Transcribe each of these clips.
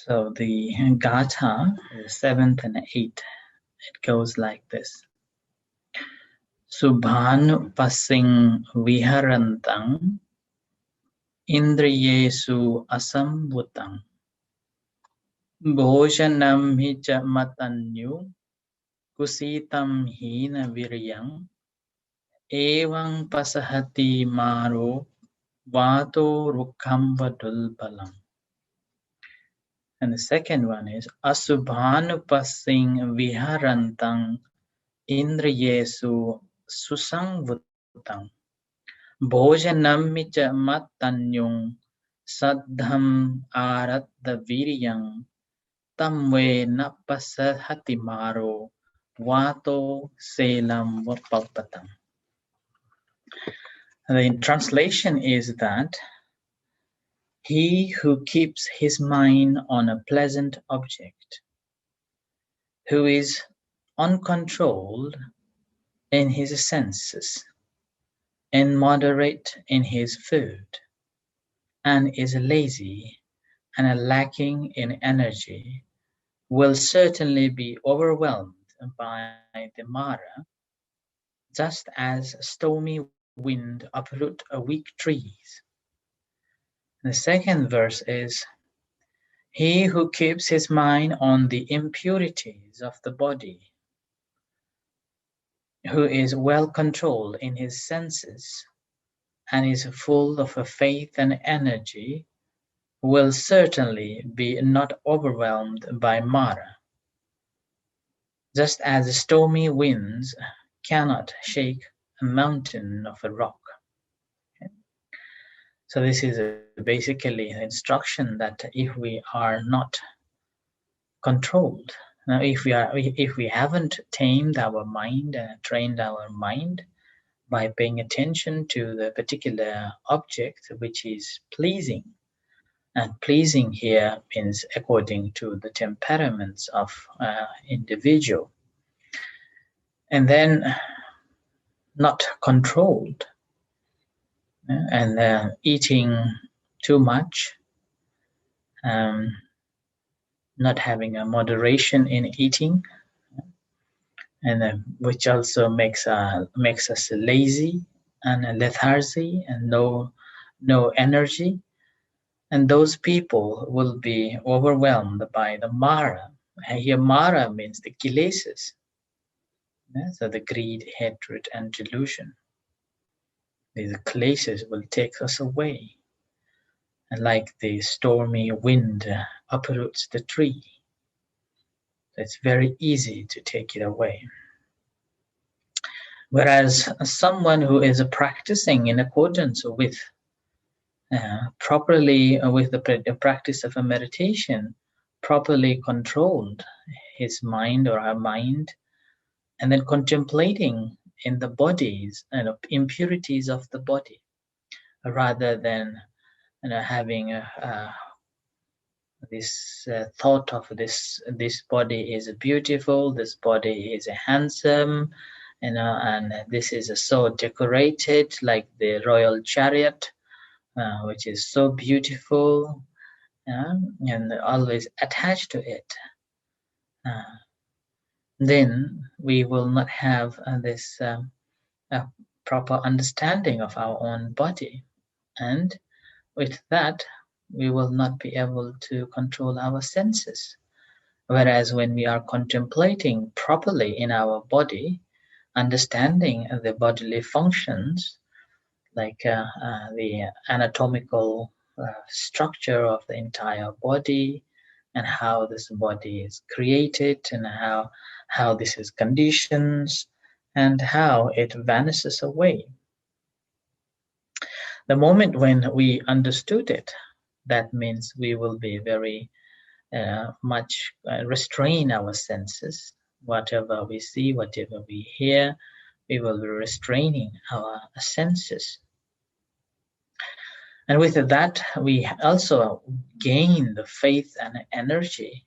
So the gatha, the 7th and 8th, it goes like this. Subhanu pasing viharantang indriyesu asambhutang bhojanam hi cha matanyu kusitam hina viryang evang pasahati maro vato rukham vadulbalam. And the second one is Asubhanupasing viharantang indriyesu susangvutang bhojanam cha matanyung saddham aradha viryang tamve napasahati maro vato selam vapalpatam. The translation is that he who keeps his mind on a pleasant object, who is uncontrolled in his senses, and moderate in his food, and is lazy and lacking in energy, will certainly be overwhelmed by the Mara, just as stormy wind uproot weak trees. The second verse is, he who keeps his mind on the impurities of the body, who is well controlled in his senses, and is full of faith and energy, will certainly be not overwhelmed by Mara, just as stormy winds cannot shake a mountain of a rock. Okay. So this is basically an instruction that if we are not controlled, now if we haven't tamed our mind and trained our mind by paying attention to the particular object which is pleasing, and pleasing here means according to the temperaments of individual, and then not controlled, and eating too much, not having a moderation in eating, and which also makes us lazy and lethargy and no energy, and those people will be overwhelmed by the Mara. And here Mara means the kilesas, so the greed, hatred, and delusion. These kilesas will take us away, and like the stormy wind uproots the tree, it's very easy to take it away. Whereas someone who is practicing in accordance with properly with the practice of a meditation, properly controlled his mind or her mind, and then contemplating in the bodies and impurities of the body, rather than having this thought of this body is beautiful, this body is handsome, and this is so decorated like the royal chariot, which is so beautiful, and always attached to it. Then we will not have this proper understanding of our own body, and with that we will not be able to control our senses. Whereas when we are contemplating properly in our body, understanding the bodily functions, like the anatomical structure of the entire body, and how this body is created, and how this is conditioned, and how it vanishes away. The moment when we understood it, that means we will be very much restrain our senses. Whatever we see, whatever we hear, we will be restraining our senses. And with that, we also gain the faith and energy,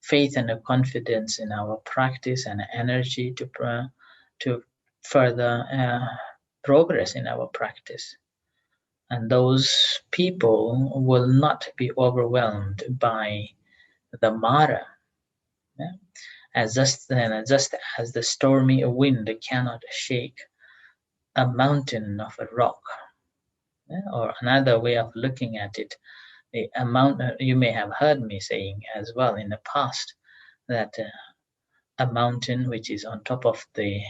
faith and the confidence in our practice, and energy to further progress in our practice. And those people will not be overwhelmed by the Mara. Yeah? Just as the stormy wind cannot shake a mountain of a rock. Yeah? Or another way of looking at it, the amount you may have heard me saying as well in the past that a mountain which is on top of the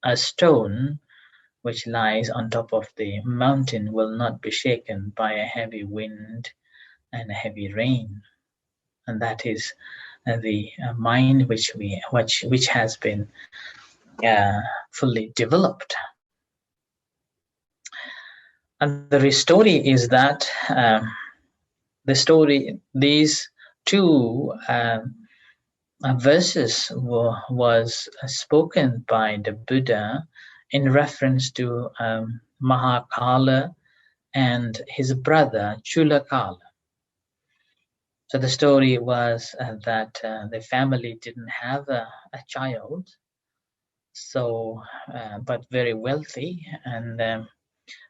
a stone which lies on top of the mountain will not be shaken by a heavy wind and a heavy rain, and that is the mind which has been fully developed. And the story is that these two verses was spoken by the Buddha in reference to Mahakala and his brother Chulakala. So the story was that the family didn't have a child, so but very wealthy, and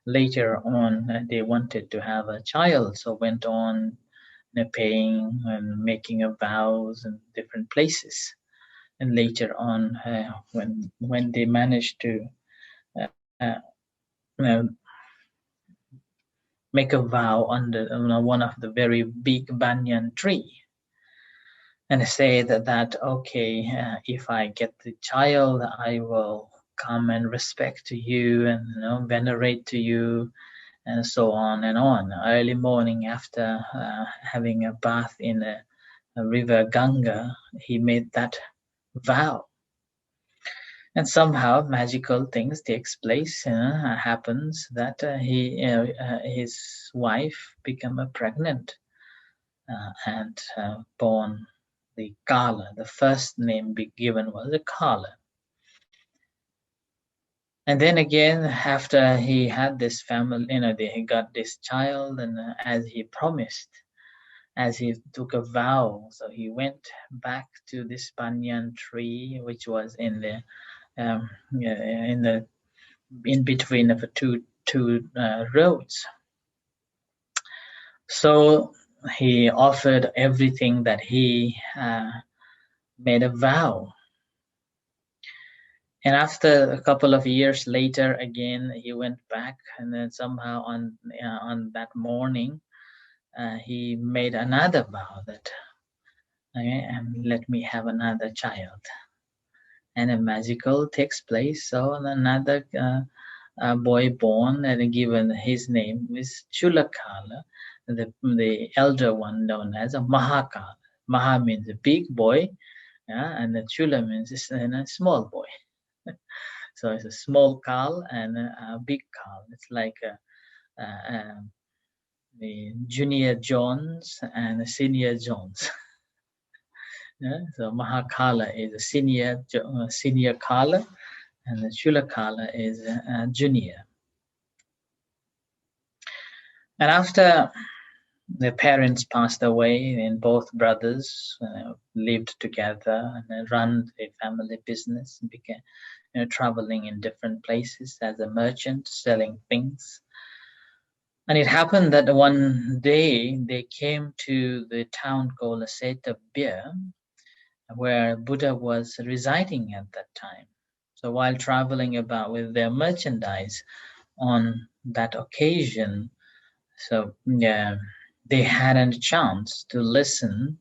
later on they wanted to have a child, so went on paying and making a vows in different places. And later on, when they managed to uh, uh, make a vow under one of the very big banyan tree, and say that okay, if I get the child, I will come and respect to you and venerate to you, and so on and on. Early morning after having a bath in a river Ganga, he made that vow. And somehow magical things takes place. Happens that his wife become pregnant and born the Kala. The first name be given was the Kala. And then again, after he had this family, he got this child, and as he promised, as he took a vow, so he went back to this banyan tree, which was in the in between of two roads. So he offered everything that he made a vow. And after a couple of years later, again he went back, and then somehow on that morning, he made another vow that, okay, let me have another child. And a magical takes place. So another boy born, and given his name is Chulakala, the elder one known as a Mahakala. Maha means a big boy, and the Chula means a small boy. So it's a small Kal and a big Kal. It's like the junior Jones and a senior Jones. Yeah? So Mahakala is a senior Kala, and the Chulakala is a junior. And after the parents passed away, and both brothers lived together and run a family business, and began traveling in different places as a merchant, selling things. And it happened that one day they came to the town called Setabia, where Buddha was residing at that time. So while traveling about with their merchandise on that occasion, so they had a chance to listen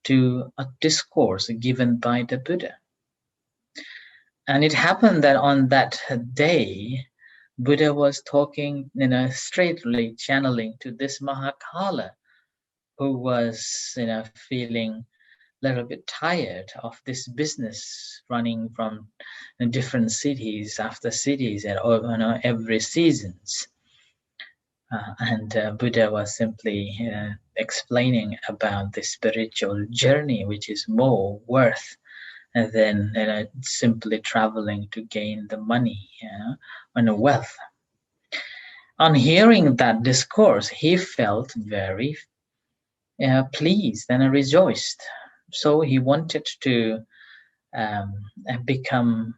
to a discourse given by the Buddha. And it happened that on that day, Buddha was talking, straightly channeling to this Mahakala, who was, feeling a little bit tired of this business running from different cities after cities at every seasons. And Buddha was simply explaining about the spiritual journey, which is more worth than simply traveling to gain the money and the wealth. On hearing that discourse, he felt very pleased and rejoiced. So he wanted to become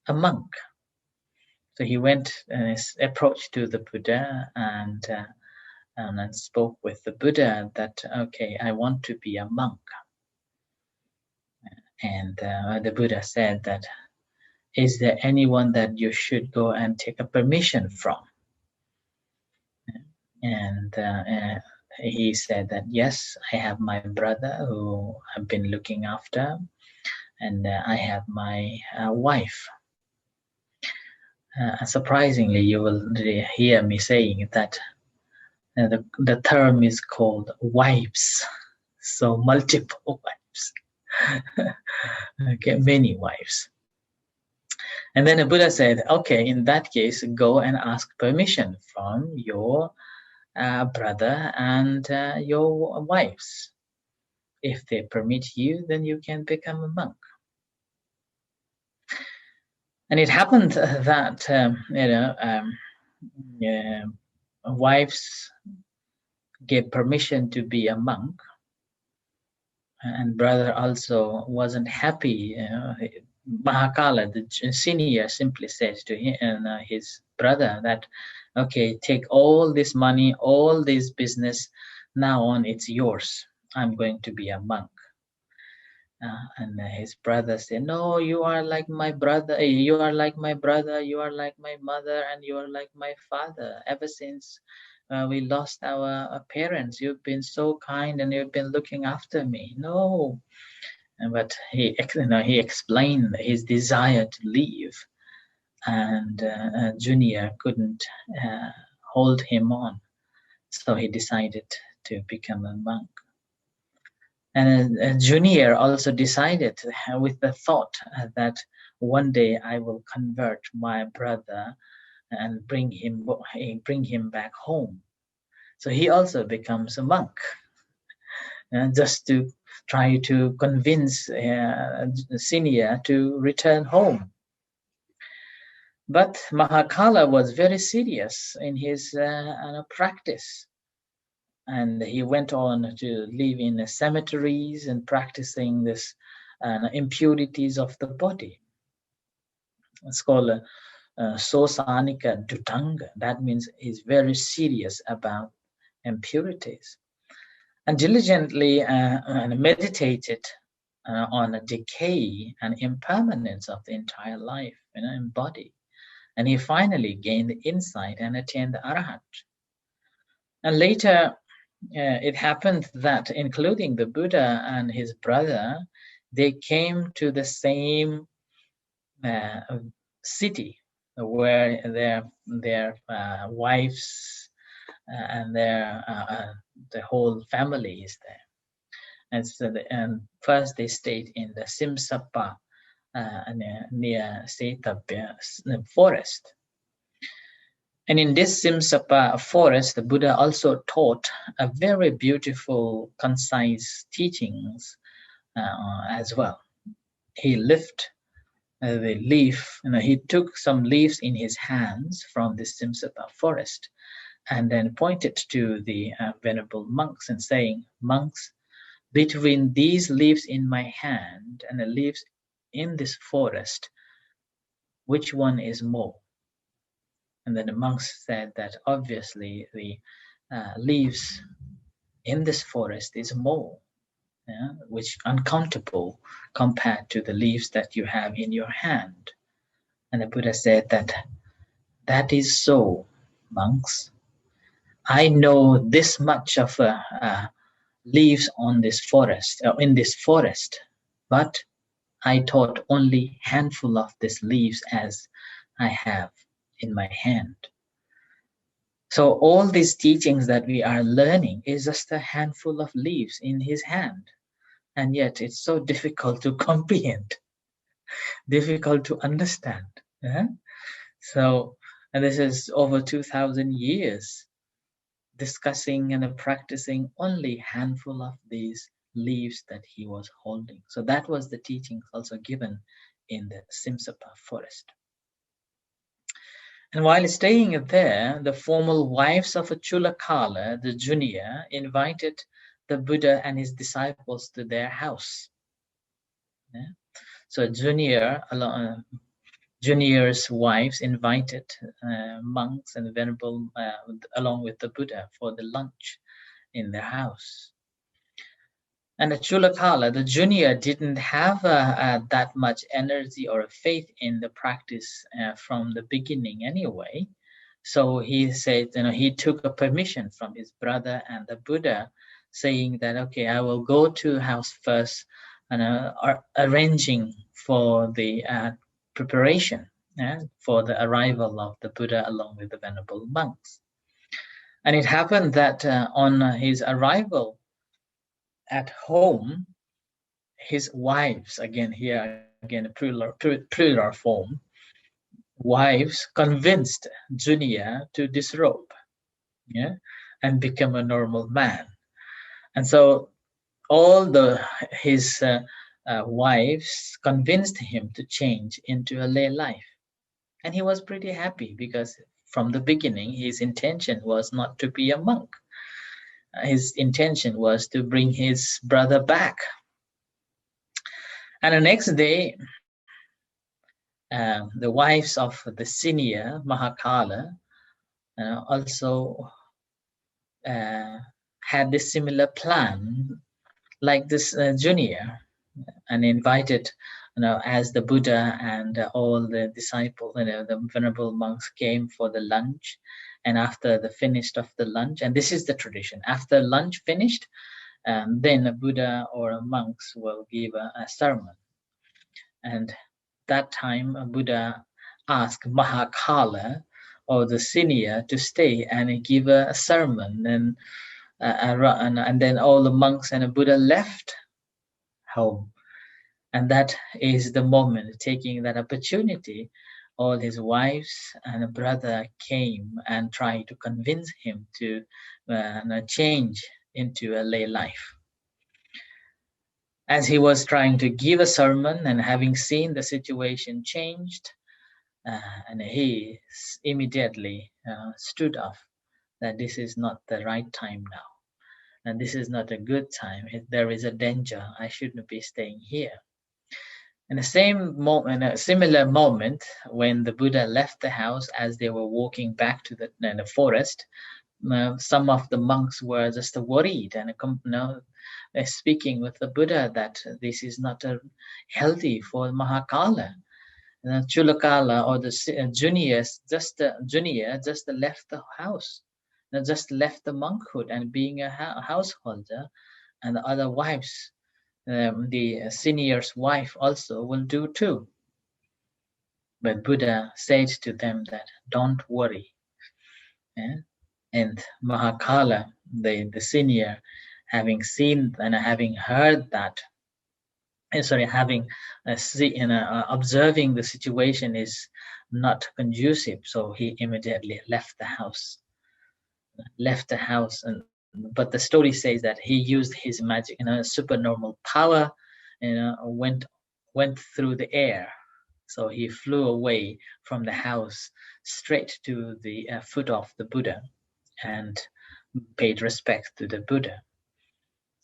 a monk. So he went and approached to the Buddha and and spoke with the Buddha that, okay, I want to be a monk. And the Buddha said that, is there anyone that you should go and take a permission from? And he said that, yes, I have my brother who I've been looking after, and I have my wife. Surprisingly, you will hear me saying that the term is called wives, so multiple wives. Okay, many wives. And then the Buddha said, okay, in that case, go and ask permission from your brother and your wives. If they permit you, then you can become a monk. And it happened that wives gave permission to be a monk, and brother also wasn't happy. Mahakala, the senior, simply says to his brother that, okay, take all this money, all this business, now on it's yours. I'm going to be a monk. And his brother said, no, you are like my brother, you are like my brother, you are like my mother, and you are like my father. Ever since we lost our parents, you've been so kind and you've been looking after me. No. But he explained his desire to leave, and Junior couldn't hold him on. So he decided to become a monk. And Junior also decided with the thought that one day I will convert my brother and bring him back home. So he also becomes a monk, just to try to convince Senior to return home. But Mahakala was very serious in his practice. And he went on to live in the cemeteries and practicing this impurities of the body. It's called Sosanika Dutanga. That means he's very serious about impurities. And diligently meditated on the decay and impermanence of the entire life in body. And he finally gained the insight and attained the Arhat. And later, it happened that, including the Buddha and his brother, they came to the same city where their wives and the whole family is there. And first they stayed in the Simsapa near Setabya forest. And in this Simsapa forest, the Buddha also taught a very beautiful, concise teachings as well. He lifted the leaf, he took some leaves in his hands from the Simsapa forest, and then pointed to the venerable monks and saying, monks, between these leaves in my hand and the leaves in this forest, which one is more? And then the monks said that obviously the leaves in this forest is more, which uncountable compared to the leaves that you have in your hand. And the Buddha said that is so, monks. I know this much of leaves on this forest, in this forest, but I taught only handful of these leaves as I have in my hand. So all these teachings that we are learning is just a handful of leaves in his hand. And yet it's so difficult to comprehend, difficult to understand. So, and this is over 2,000 years discussing and practicing only handful of these leaves that he was holding. So that was the teaching also given in the Simsapa forest. And while staying there, the formal wives of Chulakala, the junior, invited the Buddha and his disciples to their house. So junior Junior's wives invited monks and venerable along with the Buddha for the lunch in their house. And the Chulakala, the junior, didn't have that much energy or faith in the practice from the beginning anyway. So he said, he took a permission from his brother and the Buddha, saying that, okay, I will go to house first and arranging for the preparation for the arrival of the Buddha along with the venerable monks. And it happened that on his arrival at home, his wives, plural form, wives convinced Junior to disrobe, and become a normal man. And so all his wives convinced him to change into a lay life. And he was pretty happy because from the beginning, his intention was not to be a monk. His intention was to bring his brother back. And the next day, the wives of the senior Mahakala also had this similar plan like this junior, and invited, as the Buddha and all the disciples, the venerable monks came for the lunch. And after the finished of the lunch, and this is the tradition, after lunch finished, then a Buddha or monks will give a sermon. And that time a Buddha asked Mahakala or the senior to stay and give a sermon, and then all the monks and the Buddha left home. And that is the moment, taking that opportunity, all his wives and a brother came and tried to convince him to change into a lay life. As he was trying to give a sermon and having seen the situation changed, and he immediately stood up that this is not the right time now, and this is not a good time. There is a danger. I shouldn't be staying here. In the same moment, a similar moment, when the Buddha left the house, as they were walking back to the forest, some of the monks were just worried and speaking with the Buddha that this is not healthy for Mahakala. Chulakala or the junior just left the house, just left the monkhood and being a householder, and the other wives, the senior's wife also will do too. But Buddha said to them that don't worry. And Mahakala, the senior, having seen and having heard that, having observing the situation is not conducive, so he immediately left the house. But the story says that he used his magic, supernormal power, went through the air. So he flew away from the house straight to the foot of the Buddha and paid respect to the Buddha.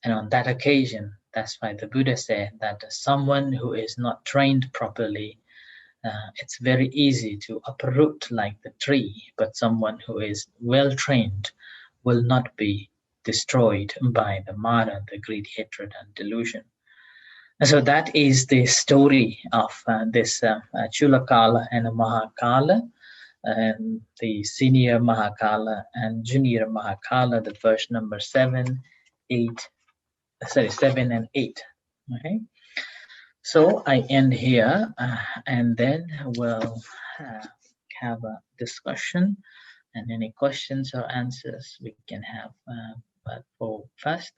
And on that occasion, that's why the Buddha said that someone who is not trained properly, it's very easy to uproot like the tree, but someone who is well trained will not be destroyed by the Mara, the greed, hatred, and delusion. And so that is the story of this Chulakala and Mahakala, and the senior Mahakala and junior Mahakala, the verse number 7 and 8. Okay, so I end here, and then we'll have a discussion, and any questions or answers we can have. But for first,